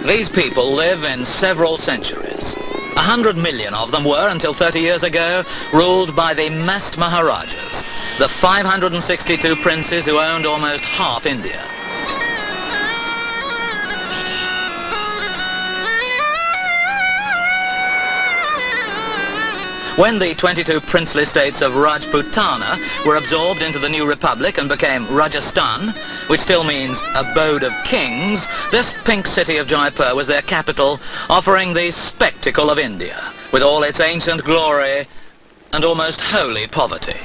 These people live in several centuries. 100 million of them were, until 30 years ago, ruled by the massed Maharajas, the 562 princes who owned almost half India. When the 22 princely states of Rajputana were absorbed into the new republic and became Rajasthan, which still means abode of kings, this pink city of Jaipur was their capital, offering the spectacle of India, with all its ancient glory and almost holy poverty.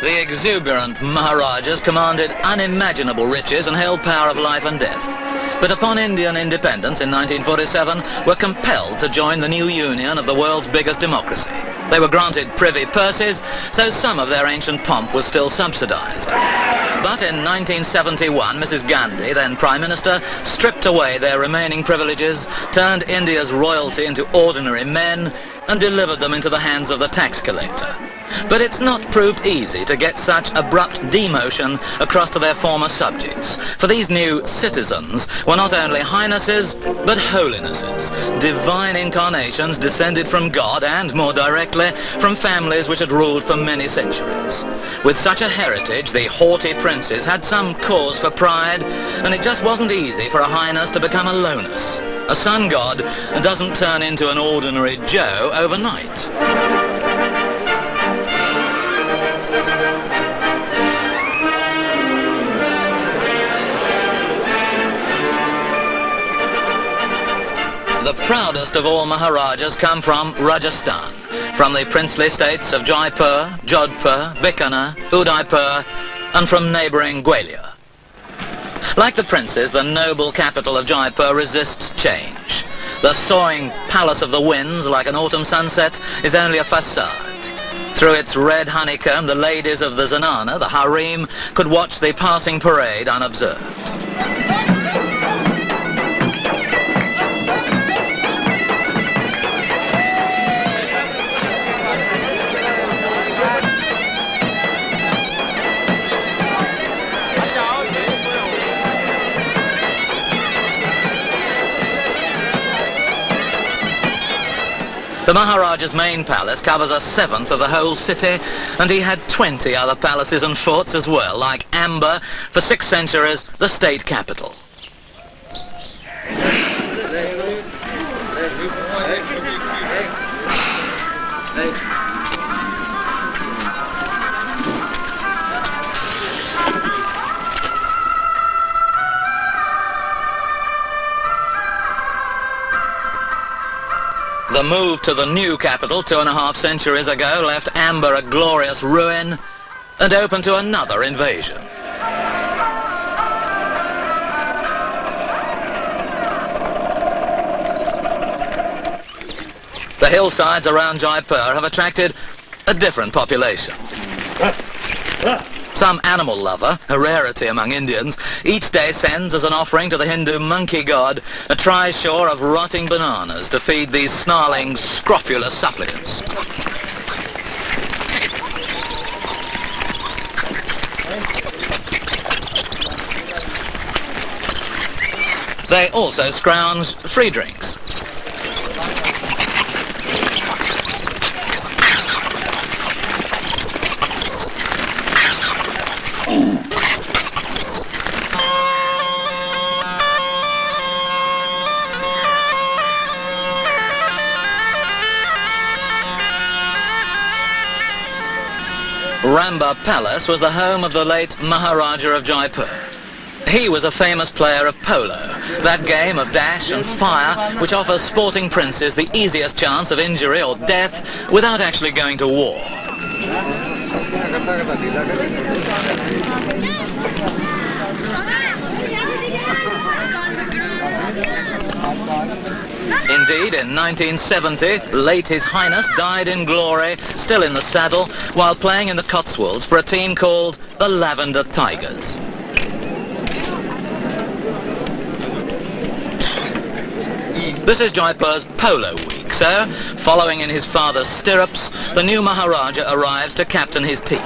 The exuberant Maharajas commanded unimaginable riches and held power of life and death. But upon Indian independence in 1947, were compelled to join the new union of the world's biggest democracy. They were granted privy purses, so some of their ancient pomp was still subsidized. But in 1971, Mrs. Gandhi, then Prime Minister, stripped away their remaining privileges, turned India's royalty into ordinary men, and delivered them into the hands of the tax collector. But it's not proved easy to get such abrupt demotion across to their former subjects, for these new citizens were not only highnesses, but holinesses, divine incarnations descended from God and, more directly, from families which had ruled for many centuries. With such a heritage, the haughty princes had some cause for pride, and it just wasn't easy for a highness to become a lowness. A sun god doesn't turn into an ordinary Joe overnight. The proudest of all Maharajas come from Rajasthan, from the princely states of Jaipur, Jodhpur, Bikaner, Udaipur, and from neighbouring Gwalior. Like the princes, the noble capital of Jaipur resists change. The soaring palace of the winds, like an autumn sunset, is only a facade. Through its red honeycomb, the ladies of the Zanana, the harem, could watch the passing parade unobserved. The Maharaja's main palace covers a seventh of the whole city, and he had 20 other palaces and forts as well, like Amber, for 6 centuries, the state capital. The move to the new capital 2.5 centuries ago left Amber a glorious ruin and open to another invasion. The hillsides around Jaipur have attracted a different population. Some animal lover, a rarity among Indians, each day sends as an offering to the Hindu monkey god a trishaw of rotting bananas to feed these snarling, scrofulous supplicants. They also scrounge free drinks. Ramba Palace was the home of the late Maharajah of Jaipur. He was a famous player of polo, that game of dash and fire which offers sporting princes the easiest chance of injury or death without actually going to war. Indeed, in 1970, late His Highness died in glory, still in the saddle, while playing in the Cotswolds for a team called the Lavender Tigers. This is Jaipur's Polo Week, so, following in his father's stirrups, the new Maharaja arrives to captain his team.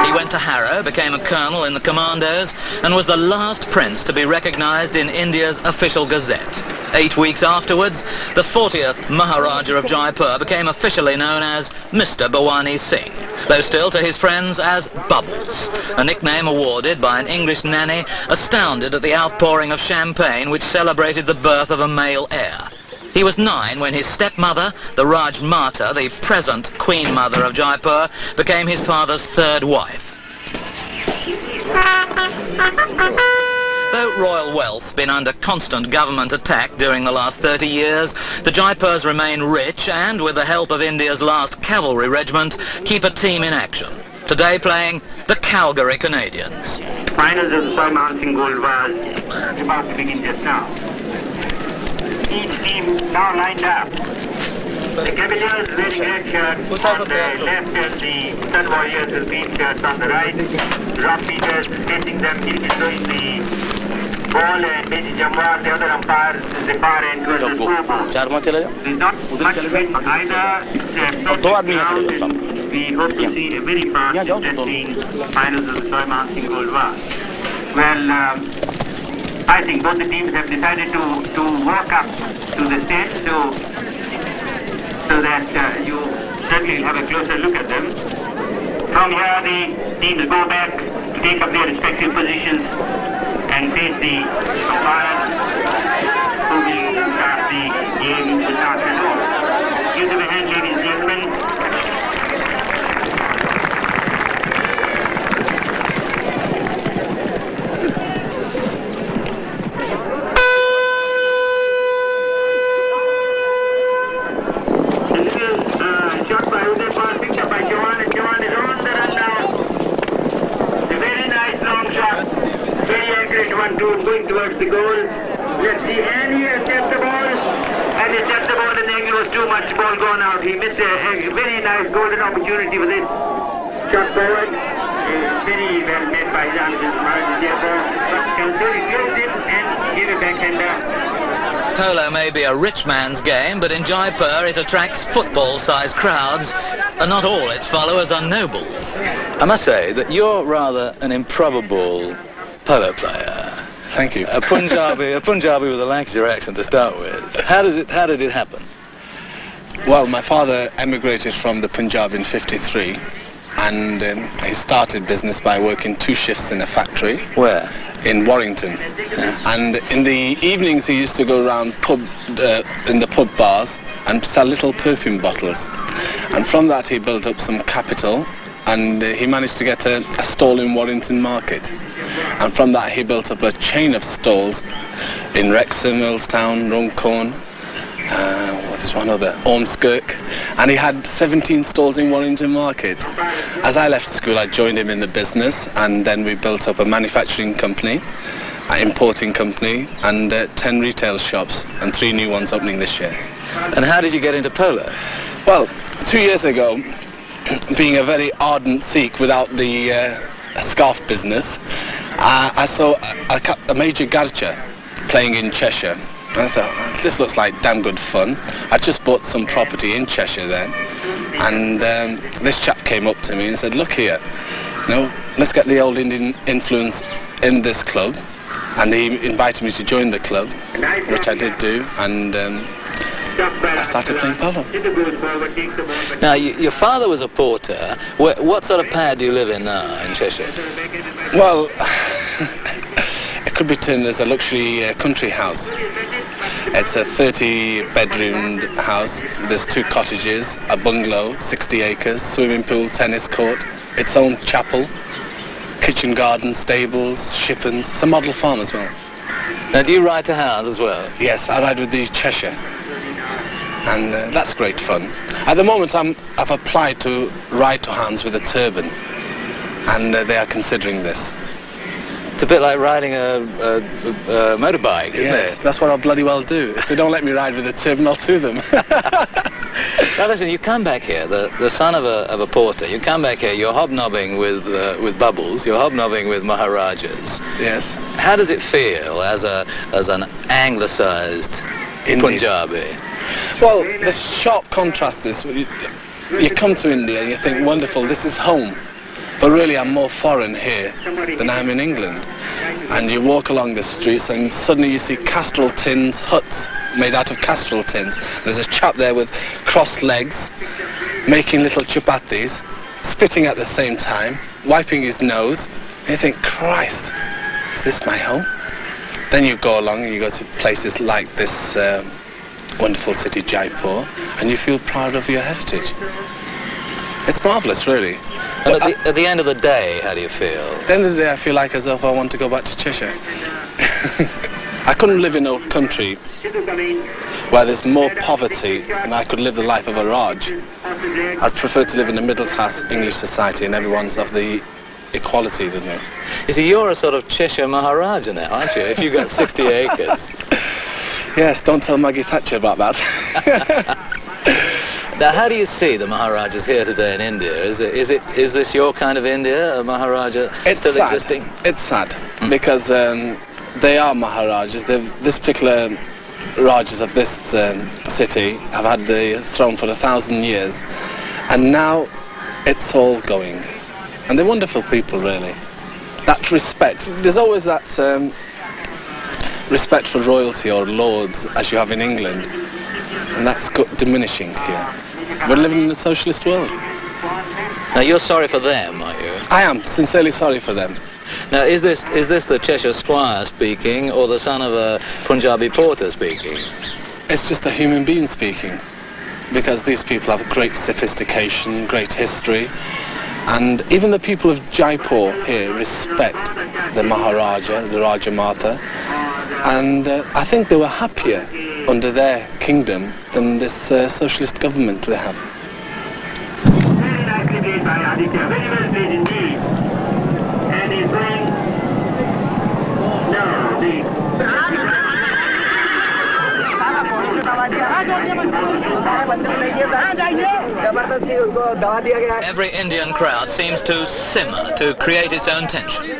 He went to Harrow, became a colonel in the commandos, and was the last prince to be recognised in India's official gazette. 8 weeks afterwards, the 40th Maharaja of Jaipur became officially known as Mr. Bhawani Singh, though still to his friends as Bubbles, a nickname awarded by an English nanny astounded at the outpouring of champagne which celebrated the birth of a male heir. He was 9 when his stepmother, the Raj Mata, the present Queen Mother of Jaipur, became his father's 3rd wife. Though royal wealth's been under constant government attack during the last 30 years, the Jaipurs remain rich and, with the help of India's last cavalry regiment, keep a team in action. Today playing the Calgary Canadians. Finals of the Soy Gold was about to begin just now. Each team now lined up. The Cavaliers wearing red shirts on the left and the Sun Warriors with green shirts on the right. Rock Peters facing them, he'll be throwing the ball, and Meji Jamwar, the other umpire, is the far end towards the scoreboard. There's not much wind either. We hope to see a very fast, interesting finals of the Soy Gold War. Well, I think both the teams have decided to walk up to the stage so that you certainly will have a closer look at them. From here, the teams go back to take up their respective positions and face the umpires who will start the game this afternoon. Give them a hand, ladies and gentlemen. Going towards the goal. Let's see, and he has kept the ball. And he kept the ball, and then it was too much ball gone out. He missed a very nice golden opportunity with it. Shot forward. Very well made by Maharajas therefore. But so he closed it and gave a backhander. Polo may be a rich man's game, but in Jaipur it attracts football-sized crowds, and not all its followers are nobles. I must say that you're rather an improbable polo player. Thank you. A Punjabi with a Lancashire accent to start with. How did it happen? Well, my father emigrated from the Punjab in '53, and he started business by working 2 shifts in a factory. Where? In Warrington. Yeah. And in the evenings he used to go around in the pub bars and sell little perfume bottles. And from that he built up some capital, and he managed to get a stall in Warrington Market. And from that he built up a chain of stalls in Wrexham, Earlstown, Runcorn, there's one other, Ormskirk, and he had 17 stalls in Warrington Market. As I left school I joined him in the business, and then we built up a manufacturing company, an importing company, and 10 retail shops, and 3 new ones opening this year. And how did you get into polo? Well, 2 years ago, being a very ardent Sikh without the scarf business, I saw a Major Garcha playing in Cheshire. And I thought, this looks like damn good fun. I just bought some property in Cheshire then, and this chap came up to me and said, look here, let's get the old Indian influence in this club. And he invited me to join the club, which I did do, and I started playing polo. Now, your father was a porter. What sort of pad do you live in now in Cheshire? Well, it could be termed as a luxury country house. It's a 30-bedroomed house. There's 2 cottages, a bungalow, 60 acres, swimming pool, tennis court, its own chapel, kitchen garden, stables, shippons. It's a model farm as well. Now, do you ride to hounds as well? Yes, I ride with the Cheshire. And that's great fun. At the moment I've applied to ride to hounds with a turban, and they are considering this. It's a bit like riding a motorbike, isn't Yes, it? that's what I'll bloody well do. If they don't let me ride with a turban, I'll sue them. Now listen, you come back here, the son of a porter, you come back here, you're hobnobbing with Bubbles, you're hobnobbing with Maharajas. Yes. How does it feel as an anglicised Indeed. Punjabi. Well, the sharp contrast is you come to India and you think, wonderful, this is home. But really I'm more foreign here than I am in England. And you walk along the streets and suddenly you see castrol tins, huts made out of castrol tins. There's a chap there with crossed legs, making little chapatis, spitting at the same time, wiping his nose. And you think, Christ, is this my home? Then you go along and you go to places like this wonderful city, Jaipur, and you feel proud of your heritage. It's marvellous, really. And at the end of the day, how do you feel? At the end of the day, I feel like as if I want to go back to Cheshire. I couldn't live in a country where there's more poverty and I could live the life of a Raj. I'd prefer to live in a middle-class English society and everyone's of the equality with me. You see, you're a sort of Cheshire Maharaja now, aren't you? If you've got 60 acres. Yes, don't tell Maggie Thatcher about that. Now, how do you see the Maharajas here today in India? Is this your kind of India, a Maharaja still sad. existing? It's sad, because they are Maharajas. This particular Rajas of this city have had the throne for 1,000 years, and now it's all going. And they're wonderful people, really. That respect, there's always that respect for royalty or lords, as you have in England, and that's diminishing here. We're living in a socialist world. Now, you're sorry for them, are you? I am sincerely sorry for them. Now, is this the Cheshire squire speaking, or the son of a Punjabi porter speaking? It's just a human being speaking, because these people have great sophistication, great history, and even the people of Jaipur here respect the Maharaja, the Rajamata, and I think they were happier under their kingdom than this socialist government they have. Very nicely played by Aditya, very well played indeed. And he's going... No, Every Indian crowd seems to simmer to create its own tension.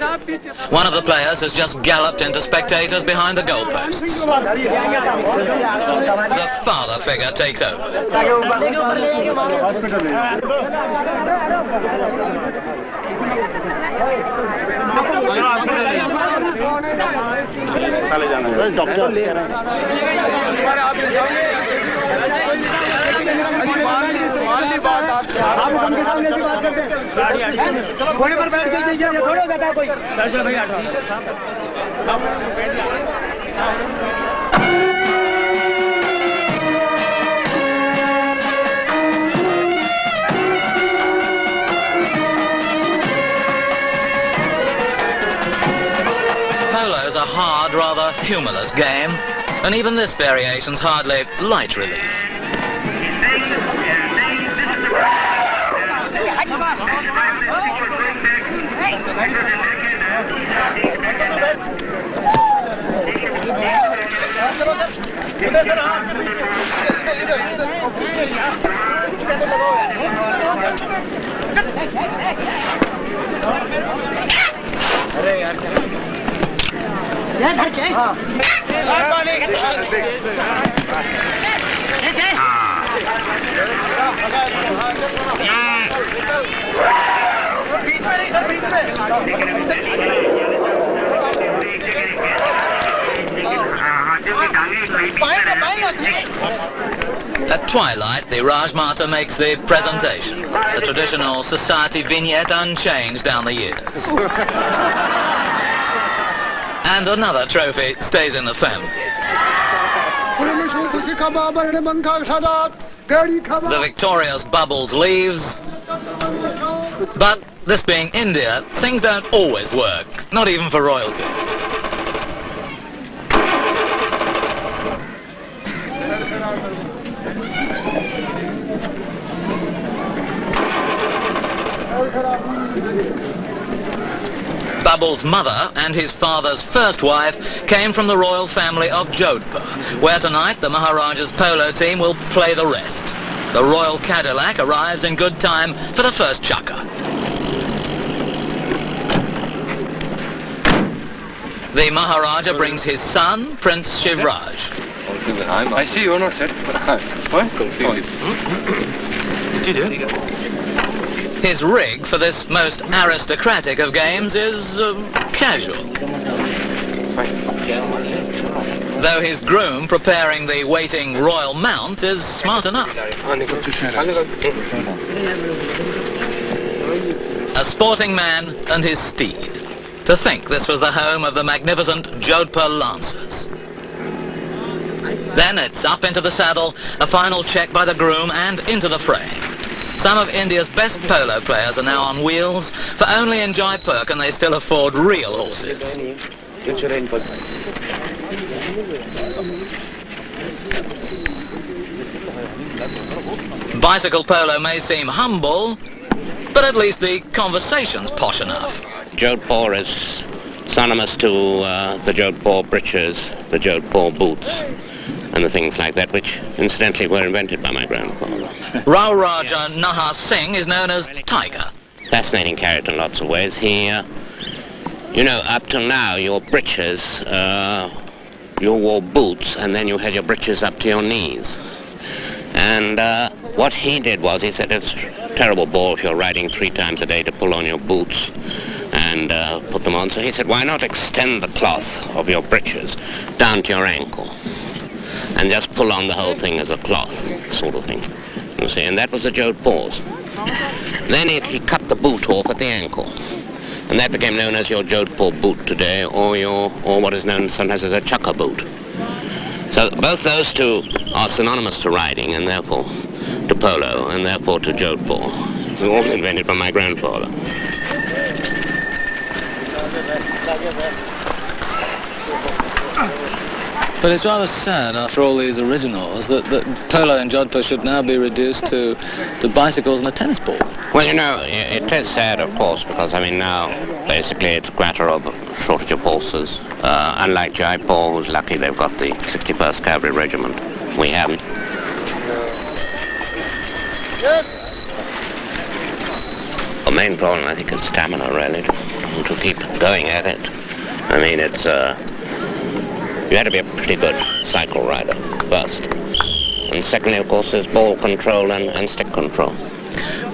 One of the players has just galloped into spectators behind the goalposts. The father figure takes over. Polo is a hard, rather humorless game, and even this variation's hardly light relief. At twilight, the Rajmata makes the presentation, the traditional society vignette unchanged down the years. And another trophy stays in the family. The victorious Bubbles leaves, but this being India, things don't always work, not even for royalty. Bubbles' mother and his father's first wife came from the royal family of Jodhpur, where tonight the Maharaja's polo team will play the rest. The royal Cadillac arrives in good time for the first chukka. The Maharaja brings his son, Prince Shivraj. I see you're not set. What? His rig for this most aristocratic of games is casual. Though his groom preparing the waiting royal mount is smart enough. A sporting man and his steed. To think this was the home of the magnificent Jodhpur Lancers. Then it's up into the saddle, a final check by the groom, and into the fray. Some of India's best polo players are now on wheels, for only in Jaipur can they still afford real horses. Bicycle polo may seem humble, but at least the conversation's posh enough. Jodhpur is synonymous to the Jodhpur breeches, the Jodhpur boots, and the things like that, which incidentally were invented by my grandfather. Maharajah Nahar Singh is known as Tiger. Fascinating character in lots of ways. He, you know, up till now, your breeches, you wore boots, and then you had your breeches up to your knees. And what he did was, he said, it's a terrible bore if you're riding 3 times a day to pull on your boots and put them on. So he said, why not extend the cloth of your breeches down to your ankle and just pull on the whole thing as a cloth sort of thing, you see. And that was the Jodhpurs. Then he cut the boot off at the ankle, and that became known as your Jodhpur boot today, or what is known sometimes as a chukka boot. So both those two are synonymous to riding, and therefore to polo, and therefore to Jodhpur. It was all invented by my grandfather. But it's rather sad, after all these originals, that polo in Jodhpur should now be reduced to bicycles and a tennis ball. Well, you know, it is sad, of course, because, I mean, now, basically, it's a matter of shortage of horses. Unlike Jaipur, who's lucky they've got the 61st Cavalry Regiment. We haven't. The main problem, I think, is stamina, really, to keep going at it. I mean, it's, you had to be a pretty good cycle rider, first. And secondly, of course, there's ball control and stick control.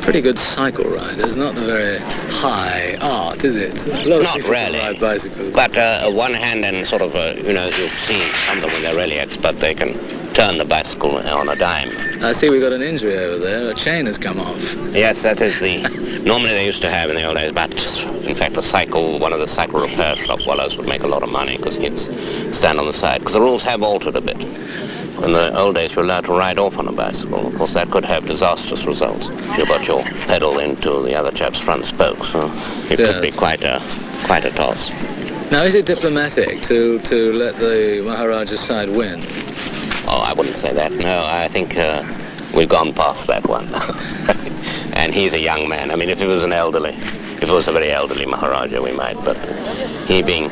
Pretty good cycle rider is not a very high art, is it? A lot of Not people really. ride bicycles. But one hand and sort of, you know, you've seen some of them when they're really expert, they can turn the bicycle on a dime. I see we've got an injury over there. A chain has come off. Yes, that is the... Normally they used to have in the old days, but in fact one of the cycle repair shop fellows would make a lot of money because he'd stand on the side. Because the rules have altered a bit. In the old days, you're allowed to ride off on a bicycle. Of course, that could have disastrous results. If you got your pedal into the other chap's front spokes, so it could be quite a toss. Now, is it diplomatic to let the Maharaja's side win? Oh, I wouldn't say that. No, I think we've gone past that one. And he's a young man. I mean, if it was a very elderly Maharaja, we might. But he being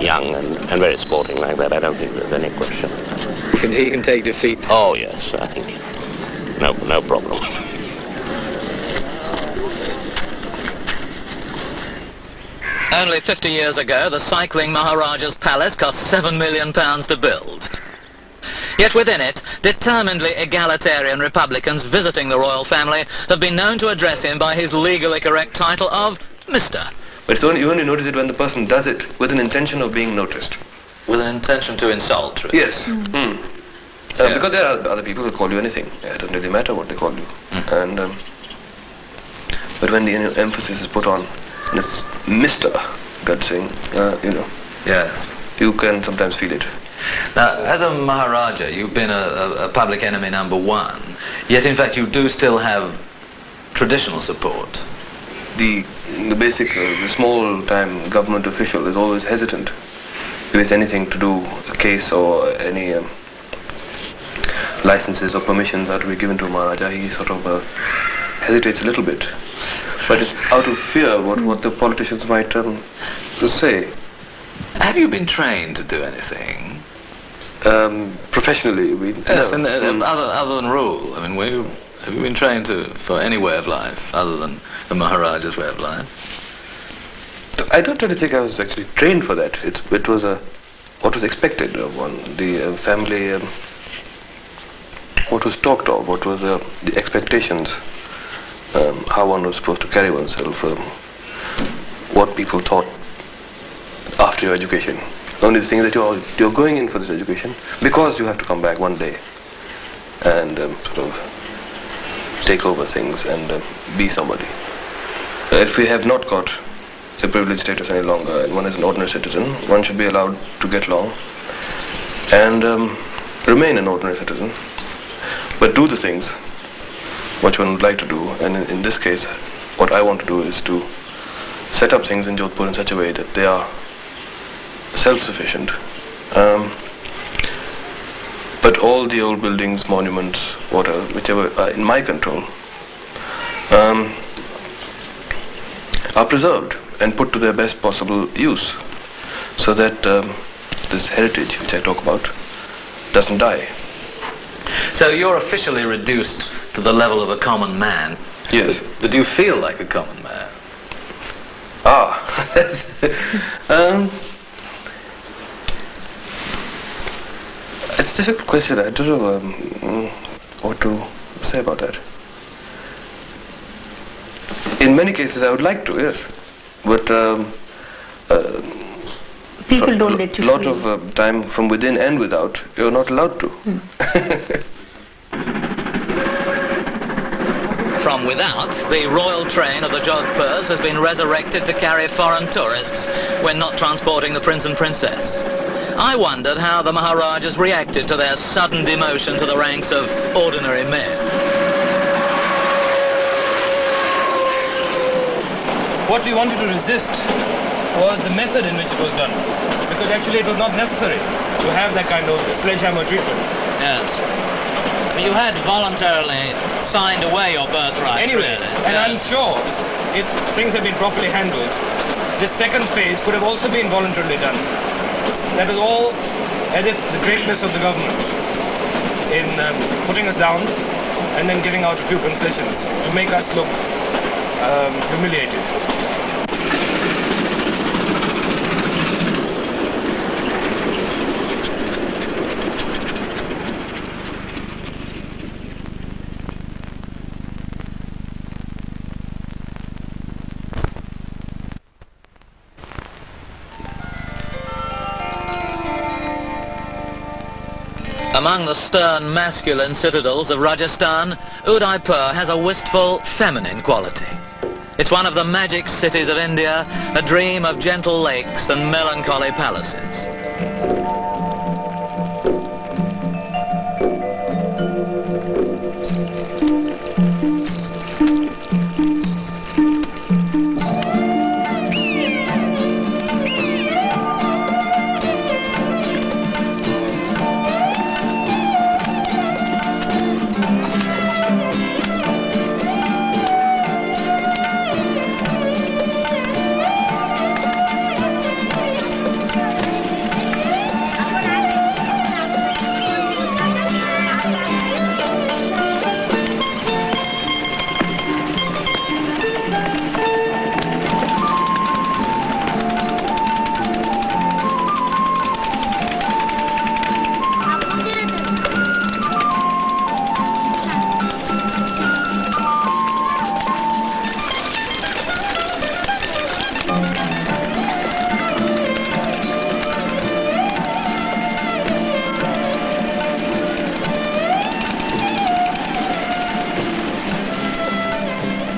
young and very sporting like that, I don't think there's any question. He can take defeat. Oh, yes, I think. No problem. Only 50 years ago, the cycling Maharaja's palace cost £7 million to build. Yet within it, determinedly egalitarian republicans visiting the royal family have been known to address him by his legally correct title of Mr. But you only notice it when the person does it with an intention of being noticed. With an intention to insult, really. Yes. Because there are other people who call you anything. It doesn't really matter what they call you. And but when the emphasis is put on this Mr. Gut Singh, you know. Yes. You can sometimes feel it. Now, as a Maharaja, you've been a public enemy #1, yet in fact you do still have traditional support. The basic, the small-time government official is always hesitant with anything to do a case or any licenses or permissions are to be given to a Maharaja. He sort of hesitates a little bit. But it's out of fear what the politicians might say. Have you been trained to do anything? Professionally, Yes, and other than rule. I mean, have you been trained for any way of life other than the Maharaja's way of life? I don't really think I was actually trained for that. It was what was expected of one, the family, what was talked of, what was the expectations, how one was supposed to carry oneself, what people thought after your education. Only the thing that you're going in for this education because you have to come back one day and sort of take over things and be somebody. If we have not got the privileged status any longer and one is an ordinary citizen, one should be allowed to get along and remain an ordinary citizen, but do the things which one would like to do. And in this case, what I want to do is to set up things in Jodhpur in such a way that they are self-sufficient, but all the old buildings, monuments, whatever, whichever are in my control, are preserved and put to their best possible use, so that this heritage which I talk about doesn't die. So you're officially reduced to the level of a common man. Yes. But do you feel like a common man? It's a difficult question. I don't know what to say about that. In many cases I would like to, yes. But people don't let you lot feel. of time from within and without, you're not allowed to. From without, the royal train of the Jodhpurs has been resurrected to carry foreign tourists when not transporting the prince and princess. I wondered how the Maharajas reacted to their sudden demotion to the ranks of ordinary men. What we wanted to resist was the method in which it was done. Because actually it was not necessary to have that kind of sledgehammer treatment. Yes. You had voluntarily signed away your birthright. Anyway, really. and Yes. I'm sure if things had been properly handled, this second phase could have also been voluntarily done. That was all as if the greatness of the government in putting us down and then giving out a few concessions to make us look humiliated. Among the stern masculine citadels of Rajasthan, Udaipur has a wistful feminine quality. It's one of the magic cities of India, a dream of gentle lakes and melancholy palaces.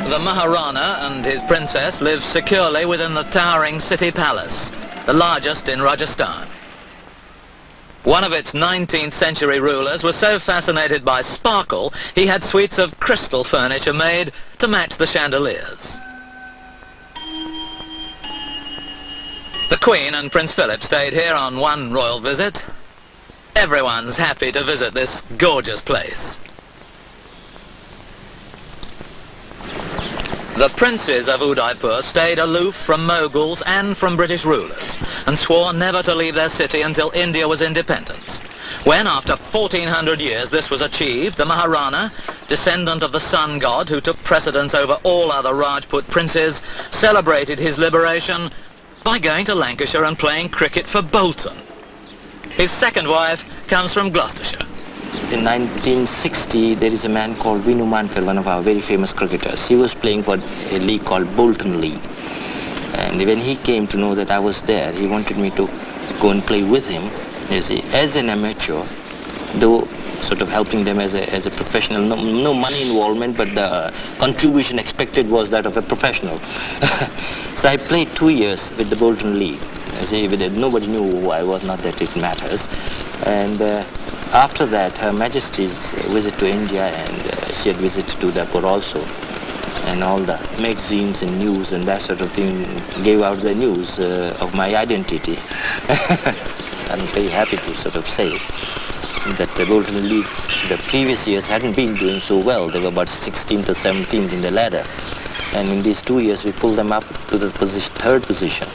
The Maharajah and his princess live securely within the towering city palace, the largest in Rajasthan. One of its 19th century rulers was so fascinated by sparkle, he had suites of crystal furniture made to match the chandeliers. The Queen and Prince Philip stayed here on one royal visit. Everyone's happy to visit this gorgeous place. The princes of Udaipur stayed aloof from Mughals and from British rulers, and swore never to leave their city until India was independent. When, after 1400 years, this was achieved, the Maharajah, descendant of the sun god who took precedence over all other Rajput princes, celebrated his liberation by going to Lancashire and playing cricket for Bolton. His second wife comes from Gloucestershire. In 1960, there is a man called Vinu Mankar, one of our very famous cricketers. He was playing for a league called Bolton League. And when he came to know that I was there, he wanted me to go and play with him, you see, as an amateur, though sort of helping them as a professional. No money involvement, but the contribution expected was that of a professional. So I played 2 years with the Bolton League. You see, nobody knew who I was, not that it matters. And after that, Her Majesty's visit to India, and she had visited to Udaipur also, and all the magazines and news and that sort of thing gave out the news of my identity. I'm very happy to sort of say that the Bolton League the previous years hadn't been doing so well. They were about 16th or 17th in the ladder. And in these 2 years, we pulled them up to the third position.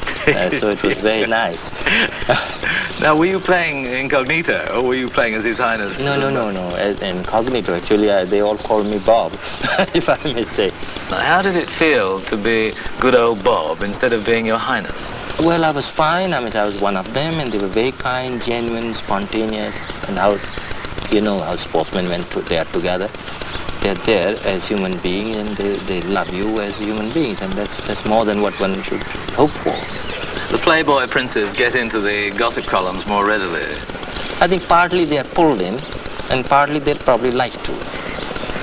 So it was very nice. Now, were you playing incognito, or were you playing as His Highness? No. As incognito, actually, they all called me Bob, if I may say. How did it feel to be good old Bob instead of being Your Highness? Well, I was fine. I mean, I was one of them, and they were very kind, genuine, spontaneous, and how, you know, how sportsmen they are together. They're there as human beings, and they love you as human beings, and that's more than what one should hope for. The Playboy princes get into the gossip columns more readily. I think partly they are pulled in, and partly they'd probably like to.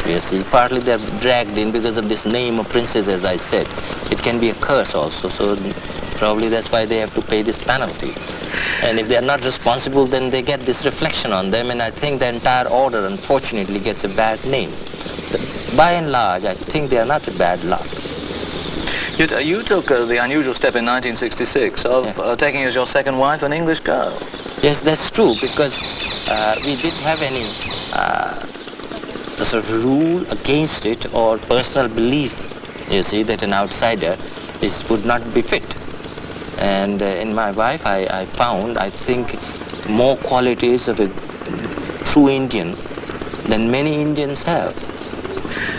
You see, partly they're dragged in because of this name of princess, as I said. It can be a curse also, so probably that's why they have to pay this penalty. And if they're not responsible, then they get this reflection on them, and I think the entire order, unfortunately, gets a bad name. By and large, I think they are not a bad lot. You took the unusual step in 1966 of taking as your second wife an English girl. Yes, that's true, because we didn't have any sort of rule against it or personal belief, you see, that an outsider would not be fit. And in my wife, I found, I think, more qualities of a true Indian than many Indians have.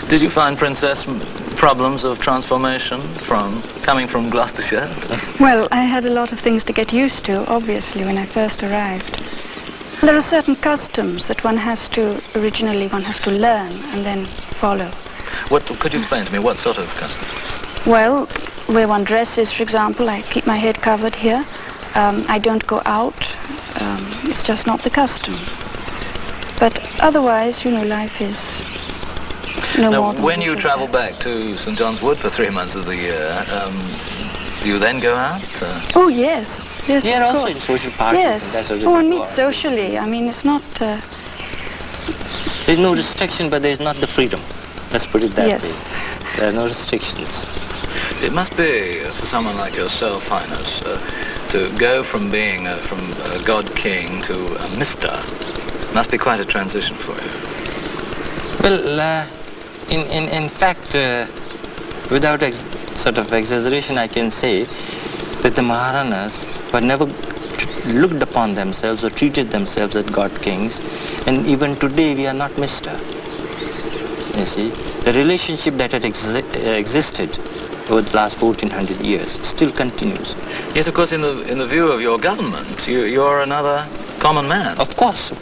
Did you find, Princess, problems of transformation coming from Gloucestershire? Well, I had a lot of things to get used to, obviously, when I first arrived. There are certain customs that one has to learn and then follow. Could you explain to me what sort of customs? Well, where one dresses, for example, I keep my head covered here. I don't go out. It's just not the custom. But otherwise, you know, life is no more than when you travel back to St. John's Wood for 3 months of the year, do you then go out? Oh, yes. Yes, yeah, of also course. in social parties. Yes. And that's what One meets socially. I mean, it's not... There's no restriction, but there's not the freedom. Let's put it that Yes. way. There are no restrictions. It must be, for someone like yourself, Highness, to go from being from a God King to a Mr. Must be quite a transition for you. Well, in fact, without sort of exaggeration, I can say that the Maharajas were never looked upon themselves or treated themselves as God Kings, and even today we are not Mr. You see, the relationship that had existed over the last 1400 years still continues. Yes, of course, in the view of your government, you're another common man. Of course.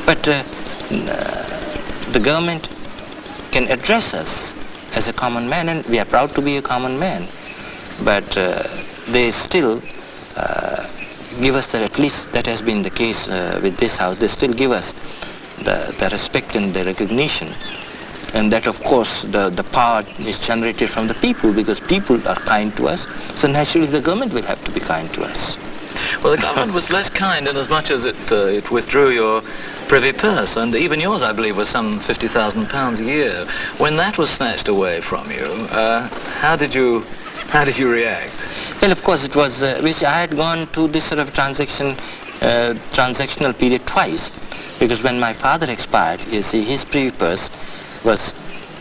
But the government can address us as a common man, and we are proud to be a common man. But they still give us at least that has been the case with this house, they still give us the respect and the recognition. And that, of course, the power is generated from the people, because people are kind to us, so naturally the government will have to be kind to us. Well, the government was less kind in as much as it withdrew your privy purse, and even yours, I believe, was some £50,000 a year. When that was snatched away from you, how did you react? Well, of course, it was which I had gone to this sort of transactional period twice, because when my father expired, you see, his privy purse was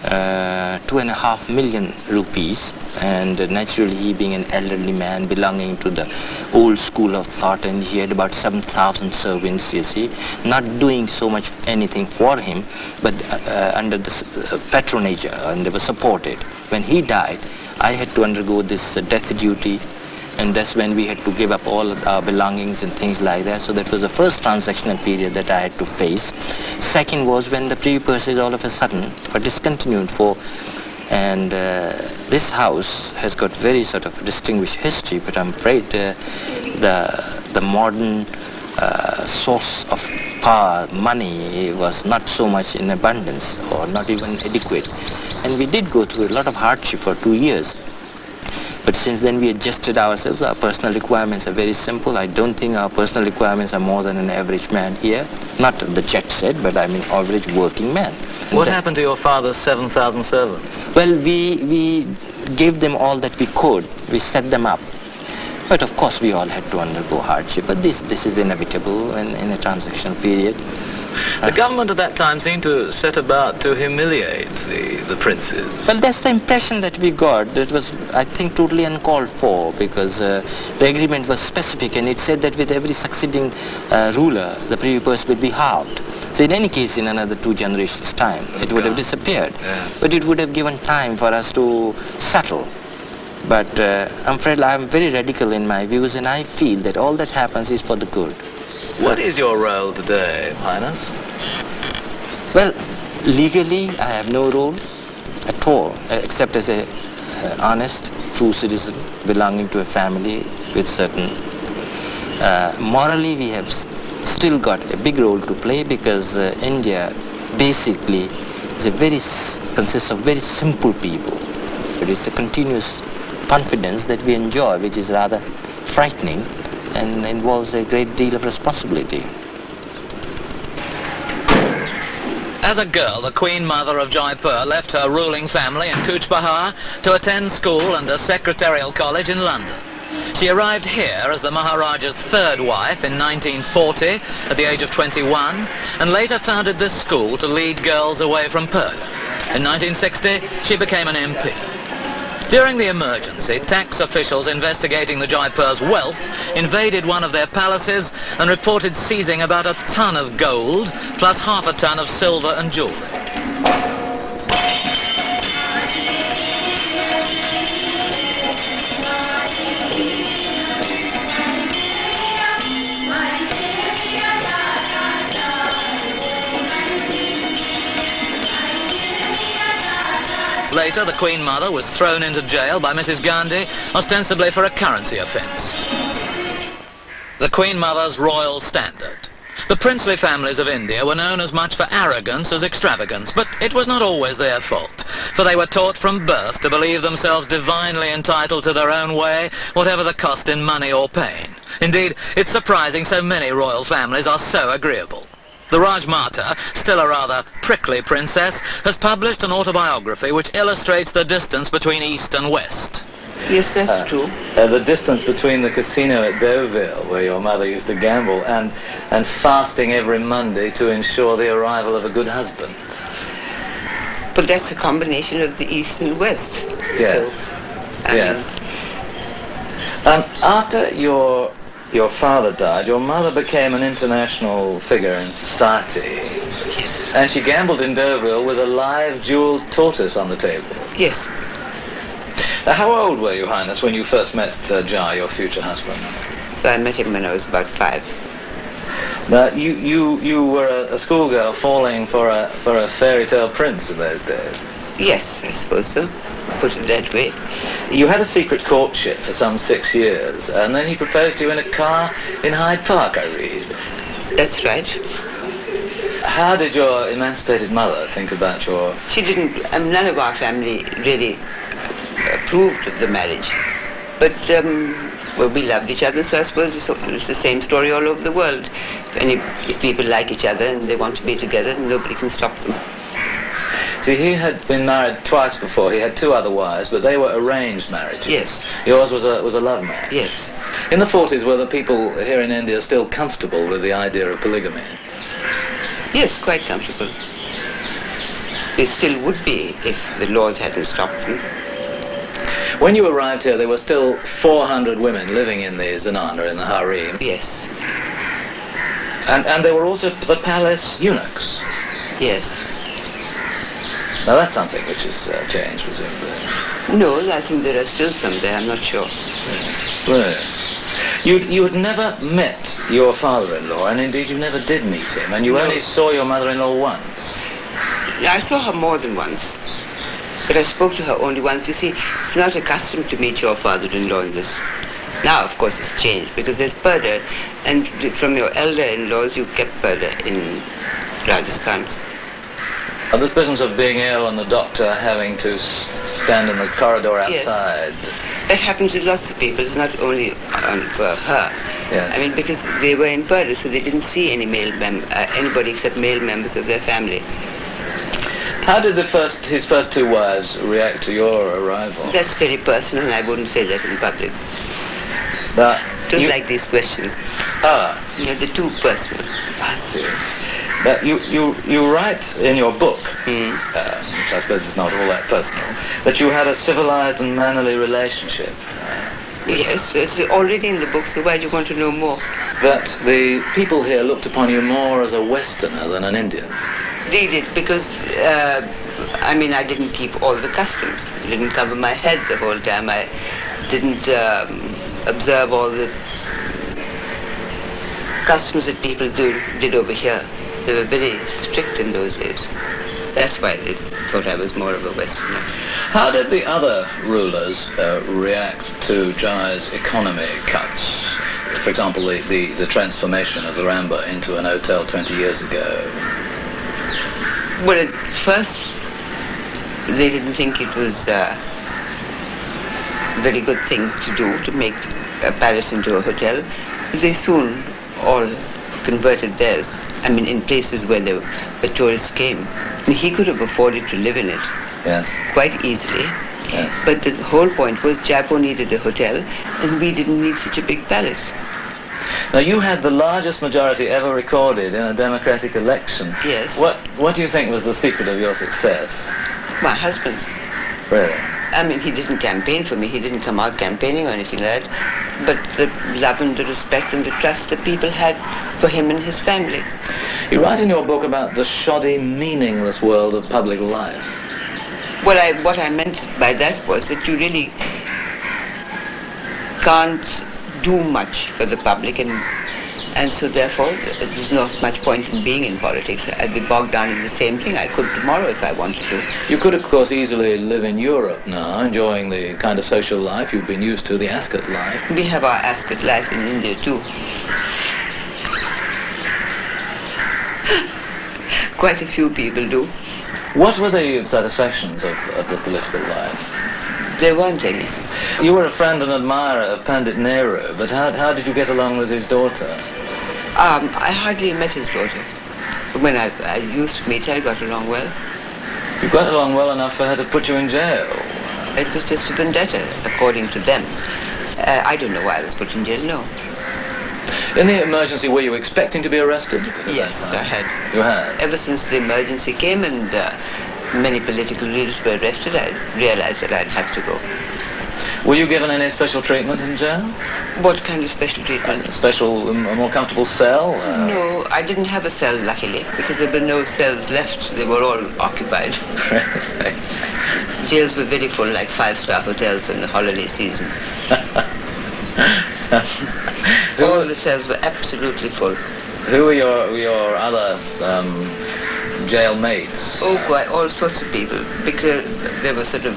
2.5 million rupees, and naturally, he being an elderly man belonging to the old school of thought, and he had about 7,000 servants, you see, not doing so much anything for him, but under the patronage, and they were supported. When he died, I had to undergo this death duty, And that's when we had to give up all our belongings and things like that. So that was the first transactional period that I had to face. Second was when the privy purses all of a sudden were discontinued and this house has got very sort of distinguished history, but I'm afraid the modern source of power, money, was not so much in abundance or not even adequate. And we did go through a lot of hardship for 2 years. But since then we adjusted ourselves. Our personal requirements are very simple. I don't think our personal requirements are more than an average man here. Not the jet set, but I mean average working man. What happened to your father's 7,000 servants? Well, we gave them all that we could. We set them up. But of course we all had to undergo hardship. But this is inevitable in a transitional period. The government at that time seemed to set about to humiliate the princes. Well, that's the impression that we got. That was, I think, totally uncalled for, because the agreement was specific and it said that with every succeeding ruler, the privy purse would be halved. So in any case, in another 2 generations' time, it would have disappeared. Yes. But it would have given time for us to settle. But I'm afraid I'm very radical in my views, and I feel that all that happens is for the good. What is your role today, Highness? Well, legally, I have no role at all, except as a honest, true citizen belonging to a family with certain... morally, we have still got a big role to play, because India basically consists of very simple people. But it's a continuous confidence that we enjoy, which is rather frightening and involves a great deal of responsibility. As a girl, the Queen Mother of Jaipur left her ruling family in Cooch Behar to attend school and a secretarial college in London. She arrived here as the Maharaja's 3rd wife in 1940 at the age of 21, and later founded this school to lead girls away from Persia. In 1960, she became an MP. During the emergency, tax officials investigating the Jaipur's wealth invaded one of their palaces and reported seizing about a ton of gold plus half a ton of silver and jewelry. Later, the Queen Mother was thrown into jail by Mrs. Gandhi, ostensibly for a currency offence. The Queen Mother's royal standard. The princely families of India were known as much for arrogance as extravagance, but it was not always their fault, for they were taught from birth to believe themselves divinely entitled to their own way, whatever the cost in money or pain. Indeed, it's surprising so many royal families are so agreeable. The Rajmata, still a rather prickly princess, has published an autobiography which illustrates the distance between East and West. Yes, that's true. The distance between the casino at Deauville, where your mother used to gamble, and fasting every Monday to ensure the arrival of a good husband. But that's a combination of the East and West. Yes. So, Yes. After your father died, your mother became an international figure in society. Yes. And she gambled in Deauville with a live jeweled tortoise on the table. Yes. How old were you, Highness, when you first met Jai, your future husband? So I met him when I was about 5. Now, you were a schoolgirl falling for a fairy tale prince in those days. Yes, I suppose so. Put it that way. You had a secret courtship for some 6 years, and then he proposed to you in a car in Hyde Park, I read. That's right. How did your emancipated mother think about your... She didn't, none of our family really approved of the marriage. But, well, we loved each other, so I suppose it's the same story all over the world. If people like each other and they want to be together, nobody can stop them. See, he had been married twice before. He had 2 other wives, but they were arranged marriages. Yes. Yours was a love marriage. Yes. In the 40s, were the people here in India still comfortable with the idea of polygamy? Yes, quite comfortable. They still would be if the laws hadn't stopped them. When you arrived here, there were still 400 women living in the zanana, in the harem. Yes. And there were also the palace eunuchs. Yes. Now that's something which has changed, presumably. No, I think there are still some there, I'm not sure. Well, you had never met your father-in-law, and indeed you never did meet him, and you No. only saw your mother-in-law once. I saw her more than once, but I spoke to her only once. You see, it's not accustomed to meet your father-in-law in this. Now, of course, it's changed because there's purdah, and from your elder-in-laws, you kept purdah in Rajasthan. This business of being ill and the doctor having to stand in the corridor Yes. outside. That happens with lots of people. It's not only for her. Yes. I mean, because they were in purdah, so they didn't see any anybody except male members of their family. How did his first two wives react to your arrival? That's very personal, and I wouldn't say that in public. That Don't like these questions. You know, they're too personal. I see. That you write in your book, which I suppose is not all that personal, that you had a civilized and mannerly relationship. Yes, it's already in the book, so why do you want to know more? That the people here looked upon you more as a Westerner than an Indian. They did, because, I mean, I didn't keep all the customs. I didn't cover my head the whole time. I didn't observe all the customs that people did over here. They were very strict in those days. That's why they thought I was more of a Westerner. How did the other rulers react to Jai's economy cuts? For example, the transformation of the Ramba into an hotel 20 years ago. Well, at first, they didn't think it was a very good thing to do, to make a palace into a hotel. They soon all converted theirs. I mean, in places where tourists came. I mean, he could have afforded to live in it. Yes. Quite easily. Yes. But the whole point was Jaipur needed a hotel, and we didn't need such a big palace. Now, you had the largest majority ever recorded in a democratic election. Yes. What do you think was the secret of your success? My husband. Really? I mean, he didn't campaign for me. He didn't come out campaigning or anything like that. But the love and the respect and the trust that people had for him and his family. You write in your book about the shoddy, meaningless world of public life. Well, what I meant by that was that you really can't do much for the public, and so therefore there's not much point in being in politics. I'd be bogged down in the same thing. I could tomorrow if I wanted to. You could, of course, easily live in Europe now, enjoying the kind of social life you've been used to, the Ascot life. We have our Ascot life in India too. Quite a few people do. What were the satisfactions of the political life? There weren't any. You were a friend and admirer of Pandit Nehru, but how did you get along with his daughter? I hardly met his daughter. When I used to meet her, I got along well. You got along well enough for her to put you in jail. It was just a vendetta, according to them. I don't know why I was put in jail, no. In the emergency, were you expecting to be arrested? Yes, I had. You had? Ever since the emergency came and many political leaders were arrested, I realized that I'd have to go. Were you given any special treatment in jail? What kind of special treatment? A special, a more comfortable cell? No, I didn't have a cell, luckily, because there were no cells left. They were all occupied. Jails were very full, like five-star hotels in the holiday season. All the cells were absolutely full. Who were your other jail mates? Oh, quite all sorts of people, because there were sort of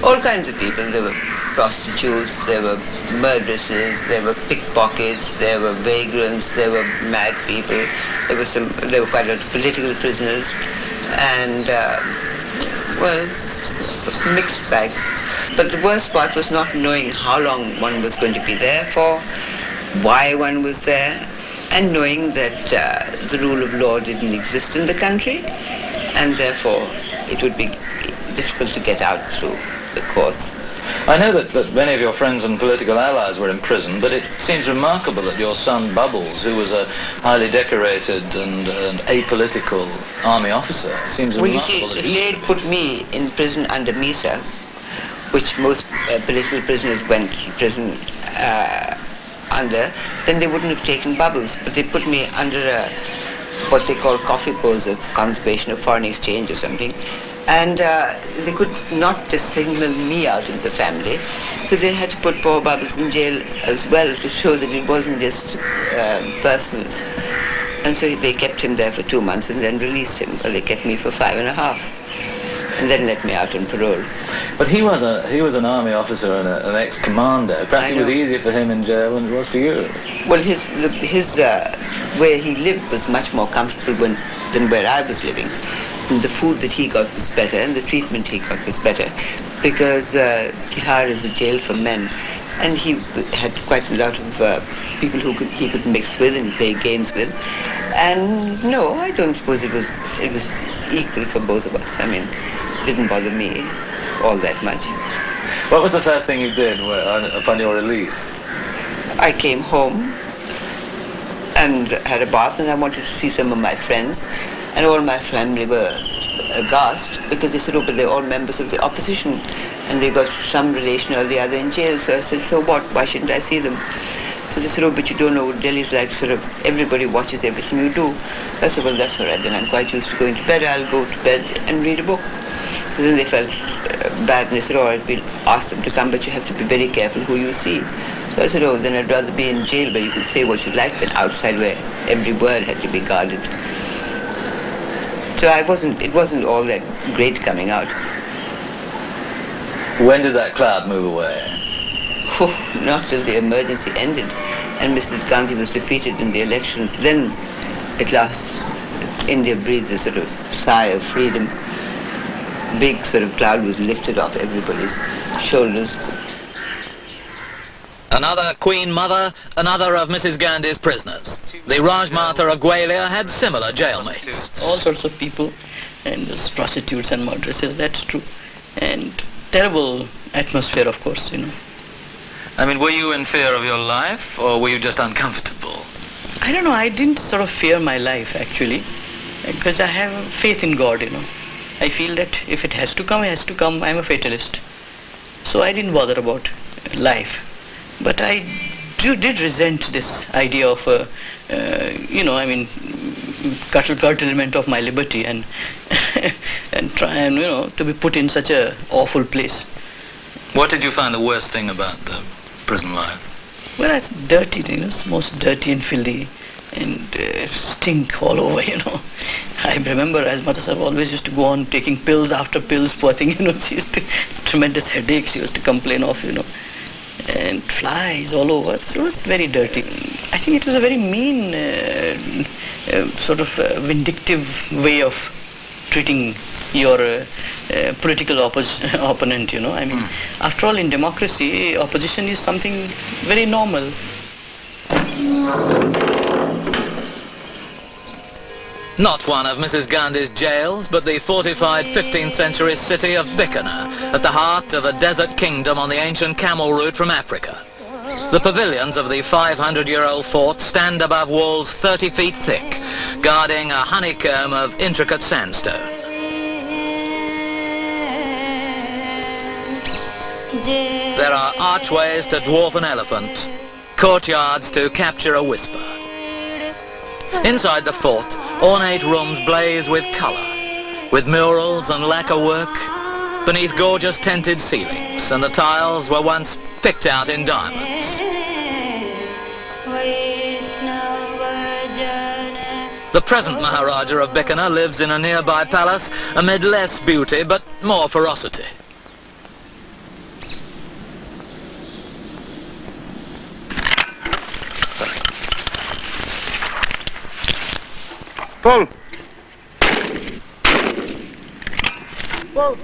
all kinds of people. There were prostitutes, there were murderesses, there were pickpockets, there were vagrants, there were mad people. There were quite a lot of political prisoners, and well, a mixed bag. But the worst part was not knowing how long one was going to be there for, why one was there, and knowing that the rule of law didn't exist in the country, and therefore it would be difficult to get out through the courts. I know that many of your friends and political allies were in prison, but it seems remarkable that your son Bubbles, who was a highly decorated and apolitical army officer, it seems remarkable that if they had put me in prison under Misa, which most political prisoners went to prison under, then they wouldn't have taken Bubbles, but they put me under what they call coffee pose, a conservation of foreign exchange or something, And they could not just signal me out in the family, so they had to put poor Bubbles in jail as well to show that it wasn't just personal. And so they kept him there for 2 months and then released him. Well, they kept me for 5.5, and then let me out on parole. But he was an army officer and an ex-commander. Perhaps it was easier for him in jail than it was for you. Well, his where he lived was much more comfortable than where I was living. And the food that he got was better, and the treatment he got was better, because Tihar is a jail for men, and he had quite a lot of people he could mix with and play games with. And no, I don't suppose it was equal for both of us. I mean, it didn't bother me all that much. What was the first thing you did upon your release? I came home and had a bath, and I wanted to see some of my friends. And all my family were aghast because they said, oh, but they're all members of the opposition and they got some relation or the other in jail. So I said, so what? Why shouldn't I see them? So they said, oh, but you don't know what Delhi's like. Sort of everybody watches everything you do. So I said, well, that's all right. Then I'm quite used to going to bed. I'll go to bed and read a book. So then they felt bad and they said, all right, we'll ask them to come, but you have to be very careful who you see. So I said, oh, then I'd rather be in jail where you can say what you like than outside where every word had to be guarded. So it wasn't all that great coming out. When did that cloud move away? Oh, not till the emergency ended and Mrs. Gandhi was defeated in the elections. Then, at last, India breathed a sort of sigh of freedom. Big sort of cloud was lifted off everybody's shoulders. Another Queen Mother, another of Mrs. Gandhi's prisoners. The Rajmata of Gwalior had similar jailmates. All sorts of people, and there's prostitutes and murderesses, that's true. And terrible atmosphere, of course, you know. I mean, were you in fear of your life, or were you just uncomfortable? I don't know, I didn't sort of fear my life, actually, because I have faith in God, you know. I feel that if it has to come, it has to come. I'm a fatalist. So I didn't bother about life. But I did resent this idea of, curtailment of my liberty and and try and, to be put in such a awful place. What did you find the worst thing about the prison life? Well, it's dirty, it's most dirty and filthy and stink all over, I remember as Mother always used to go on taking pills after pills, poor thing, she used to, tremendous headaches she used to complain of, and flies all over, so it's very dirty. I think it was a very mean, vindictive way of treating your political opponent, I mean, after all, in democracy, opposition is something very normal. Not one of Mrs. Gandhi's jails, but the fortified 15th century city of Bikaner, at the heart of a desert kingdom on the ancient camel route from Africa. The pavilions of the 500-year-old fort stand above walls 30 feet thick, guarding a honeycomb of intricate sandstone. There are archways to dwarf an elephant, courtyards to capture a whisper. Inside the fort, ornate rooms blaze with colour, with murals and lacquer work, beneath gorgeous tinted ceilings, and the tiles were once picked out in diamonds. The present Maharaja of Bikaner lives in a nearby palace amid less beauty but more ferocity. Pull. Pull.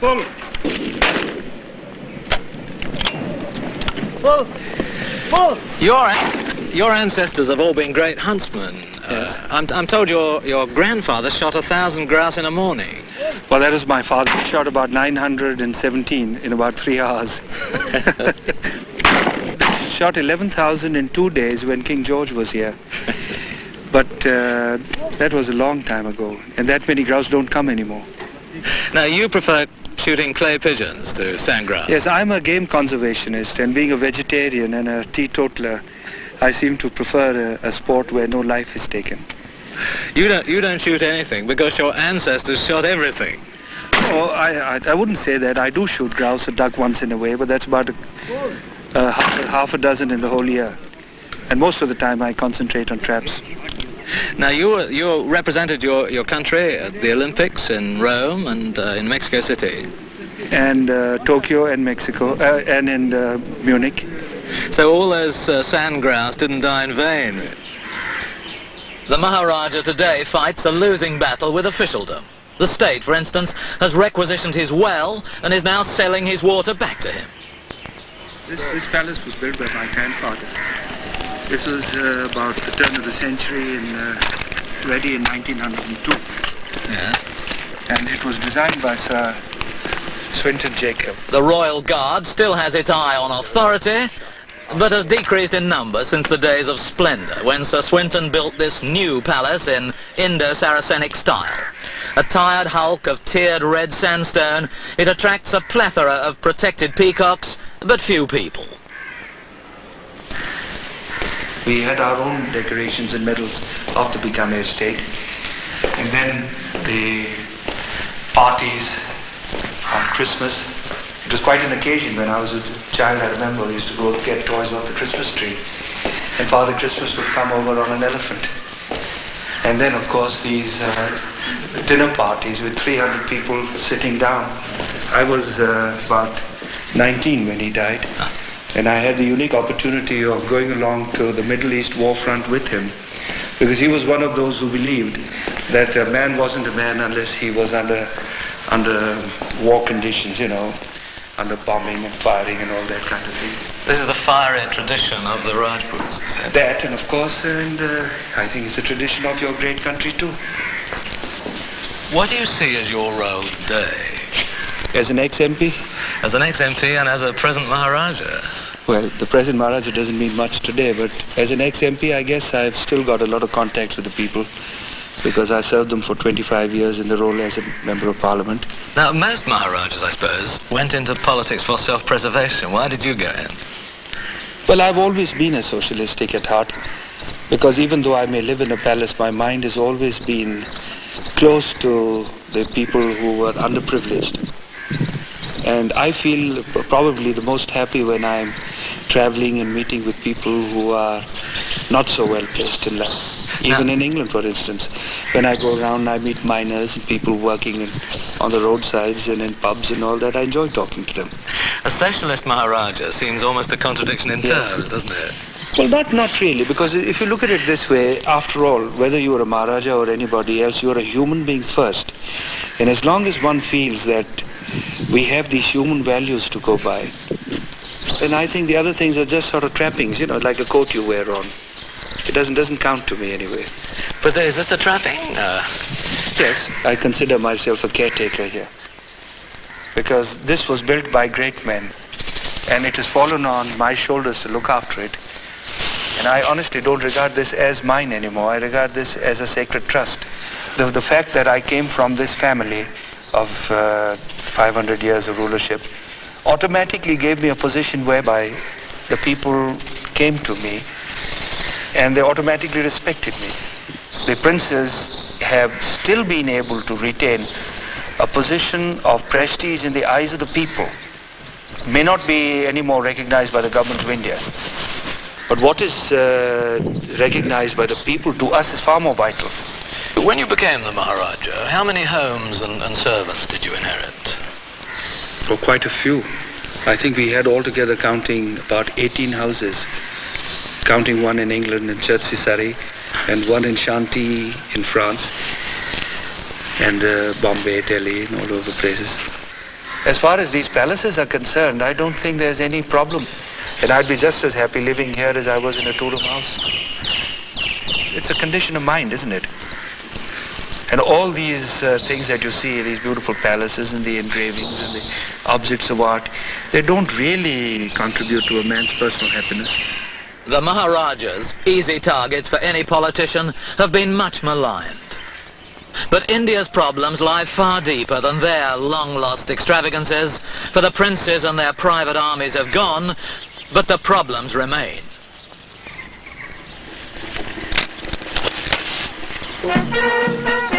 Pull. Pull. Pull. Your ancestors have all been great huntsmen. Yes. I'm told your grandfather shot 1,000 grouse in a morning. Well, that was my father. He shot about 917 in about 3 hours. Shot 11,000 in 2 days when King George was here. But that was a long time ago, and that many grouse don't come anymore. Now, you prefer shooting clay pigeons to sandgrouse. Yes, I'm a game conservationist, and being a vegetarian and a teetotaler, I seem to prefer a sport where no life is taken. You don't shoot anything because your ancestors shot everything. Oh, I wouldn't say that. I do shoot grouse or duck once in a way, but that's about half a dozen in the whole year. And most of the time I concentrate on traps. Now you represented your country at the Olympics in Rome and in Mexico City. And Tokyo and Mexico, and in Munich. So all those sand grouse didn't die in vain. The Maharaja today fights a losing battle with officialdom. The state, for instance, has requisitioned his well and is now selling his water back to him. This palace was built by my grandfather. This was about the turn of the century and ready in 1902. Yes. And it was designed by Sir Swinton Jacob. The Royal Guard still has its eye on authority, but has decreased in number since the days of splendor, when Sir Swinton built this new palace in Indo-Saracenic style. A tired hulk of tiered red sandstone, it attracts a plethora of protected peacocks, but few people. We had our own decorations and medals after becoming a state. And then the parties on Christmas. It was quite an occasion. When I was a child, I remember we used to go get toys off the Christmas tree. And Father Christmas would come over on an elephant. And then, of course, these dinner parties with 300 people sitting down. I was about 19 when he died. And I had the unique opportunity of going along to the Middle East war front with him, because he was one of those who believed that a man wasn't a man unless he was under war conditions, you know, under bombing and firing and all that kind of thing. This is the fiery tradition of the Rajputs. That, and of course, and I think it's a tradition of your great country too. What do you see as your role today? As an ex-MP? As an ex-MP and as a present Maharaja? Well, the present Maharaja doesn't mean much today, but as an ex-MP, I guess I've still got a lot of contacts with the people, because I served them for 25 years in the role as a member of parliament. Now, most Maharajas, I suppose, went into politics for self-preservation. Why did you go in? Well, I've always been a socialistic at heart, because even though I may live in a palace, my mind has always been close to the people who were underprivileged. And I feel probably the most happy when I'm traveling and meeting with people who are not so well placed in life. Even in England, for instance, when I go around, I meet miners and people working on the roadsides and in pubs and all that. I enjoy talking to them. A socialist Maharaja seems almost a contradiction in terms, doesn't it? Well, not really, because if you look at it this way, after all, whether you are a Maharaja or anybody else, you are a human being first. And as long as one feels that we have these human values to go by, then I think the other things are just sort of trappings, you know, like a coat you wear on. It doesn't count to me anyway. But is this a trapping? Yes, I consider myself a caretaker here, because this was built by great men, and it has fallen on my shoulders to look after it. And I honestly don't regard this as mine anymore. I regard this as a sacred trust. The fact that I came from this family of 500 years of rulership automatically gave me a position whereby the people came to me and they automatically respected me. The princes have still been able to retain a position of prestige in the eyes of the people. May not be any more recognized by the government of India, but what is recognized by the people to us is far more vital. When you became the Maharaja, how many homes and servants did you inherit? Oh, quite a few. I think we had altogether, counting, about 18 houses, counting one in England in Chertsey, and one in Chantilly in France, and Bombay, Delhi, and all over places. As far as these palaces are concerned, I don't think there's any problem. And I'd be just as happy living here as I was in a two-room house. It's a condition of mind, isn't it? And all these things that you see, these beautiful palaces and the engravings and the objects of art, they don't really contribute to a man's personal happiness. The Maharajas, easy targets for any politician, have been much maligned. But India's problems lie far deeper than their long-lost extravagances, for the princes and their private armies have gone, but the problems remain. Thank you.